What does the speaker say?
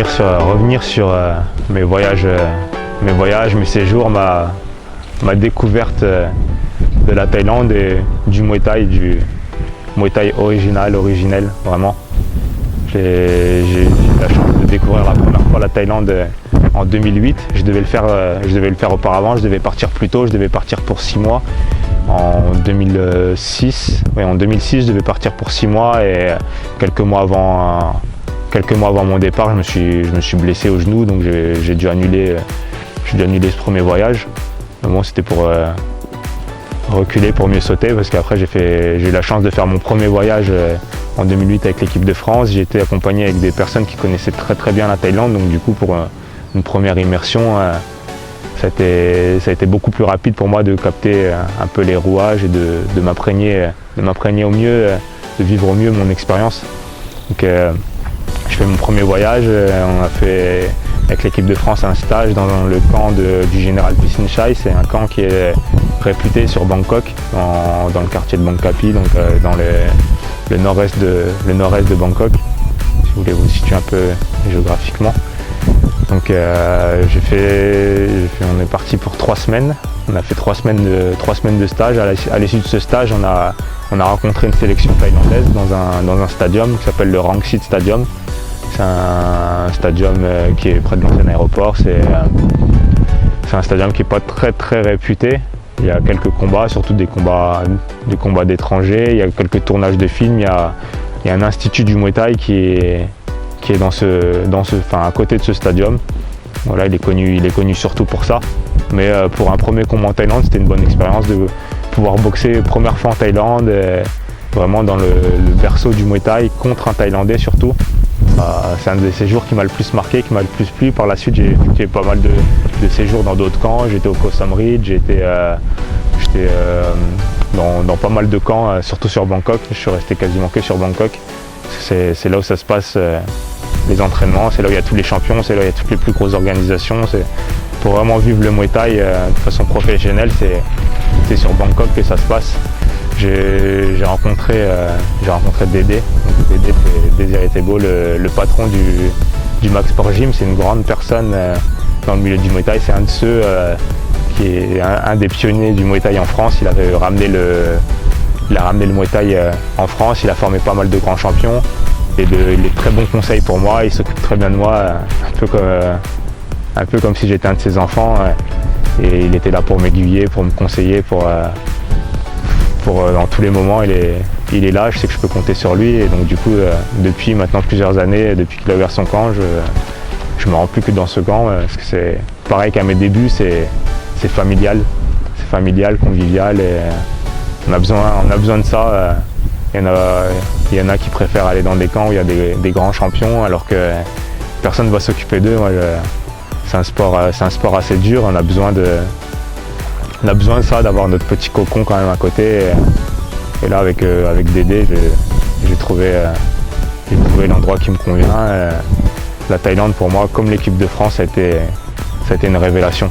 revenir sur mes voyages, mes séjours, ma découverte de la Thaïlande et du Muay Thai originel, vraiment. J'ai eu la chance de découvrir la première fois la Thaïlande en 2008. Je devais le faire auparavant, je devais partir plus tôt, je devais partir pour 6 mois. En 2006, je devais partir pour 6 mois et quelques mois avant mon départ, je me suis blessé au genou, donc j'ai dû annuler ce premier voyage. Mais bon, c'était pour reculer pour mieux sauter, parce qu'après j'ai eu la chance de faire mon premier voyage en 2008 avec l'équipe de France. J'ai été accompagné avec des personnes qui connaissaient très bien la Thaïlande, donc du coup pour une première immersion, ça a été beaucoup plus rapide pour moi de capter un peu les rouages et de m'imprégner au mieux, de vivre au mieux mon expérience. Donc je fais mon premier voyage, on a fait avec l'équipe de France un stage dans le camp du général Pissinchai. C'est un camp qui est réputé sur Bangkok, dans le quartier de Bang Kapi, donc dans le nord-est de Bangkok, si vous voulez vous situer un peu géographiquement. Donc on est parti pour 3 semaines. On a fait 3 semaines de stage. À l'issue de ce stage, on a rencontré une sélection thaïlandaise dans un stadium qui s'appelle le Rangsit Stadium. C'est un stadium qui est près de l'ancien aéroport. C'est un stadium qui n'est pas très réputé. Il y a quelques combats, surtout des combats d'étrangers. Il y a quelques tournages de films. Il y a un institut du Muay Thai qui est à côté de ce stadium. Voilà, il est connu surtout pour ça. Mais pour un premier combat en Thaïlande, c'était une bonne expérience de pouvoir boxer première fois en Thaïlande, vraiment dans le berceau du Muay Thai, contre un Thaïlandais surtout. C'est un des séjours qui m'a le plus marqué, qui m'a le plus plu. Par la suite, j'ai fait pas mal de séjours dans d'autres camps. J'étais au Koh Samrit, j'étais dans pas mal de camps, surtout sur Bangkok. Je suis resté quasiment que sur Bangkok. C'est là où ça se passe, les entraînements, c'est là où il y a tous les champions, c'est là où il y a toutes les plus grosses organisations. Pour vraiment vivre le Muay Thai de façon professionnelle, c'est sur Bangkok que ça se passe. J'ai rencontré Dédé. Donc Dédé, c'est Désiré Thébault, le patron du Max Sport Gym. C'est une grande personne dans le milieu du Muay Thai. C'est un de ceux qui est un des pionniers du Muay Thai en France. Il a ramené le Muay Thai en France. Il a formé pas mal de grands champions. Et il est très bons conseils pour moi. Il s'occupe très bien de moi, un peu comme si j'étais un de ses enfants. Et il était là pour m'aiguiller, pour me conseiller, dans tous les moments, il est là, je sais que je peux compter sur lui. Et donc du coup, depuis maintenant plusieurs années, depuis qu'il a ouvert son camp, je me rends plus que dans ce camp, parce que c'est pareil qu'à mes débuts, c'est familial. C'est familial, convivial, et on a besoin de ça. Il y en a qui préfèrent aller dans des camps où il y a des grands champions, alors que personne ne va s'occuper d'eux. C'est un sport assez dur, on a besoin de ça, d'avoir notre petit cocon quand même à côté. Et là, avec Dédé, j'ai trouvé l'endroit qui me convient. La Thaïlande, pour moi, comme l'équipe de France, ça a été une révélation.